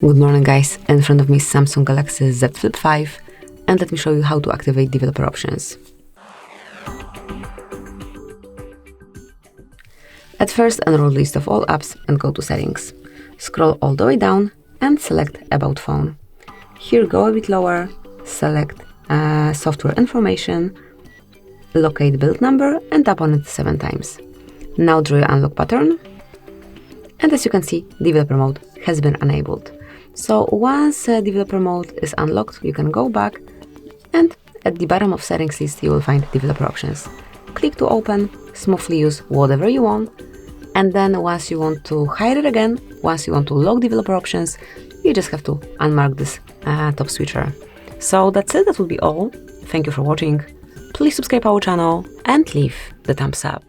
Good morning guys, in front of me is Samsung Galaxy Z Flip 5 and let me show you how to activate developer options. At first, enroll list of all apps and go to settings. Scroll all the way down and select About Phone. Here go a bit lower, select software information, locate build number and tap on it 7 times. Now draw your unlock pattern, and as you can see, developer mode has been enabled. So once developer mode is unlocked, you can go back and at the bottom of settings list you will find developer options. Click to open, smoothly use whatever you want, and then once you want to hide it again, once you want to lock developer options, you just have to unmark this top switcher. So that's it, that will be all. Thank you for watching. Please subscribe our channel and leave the thumbs up.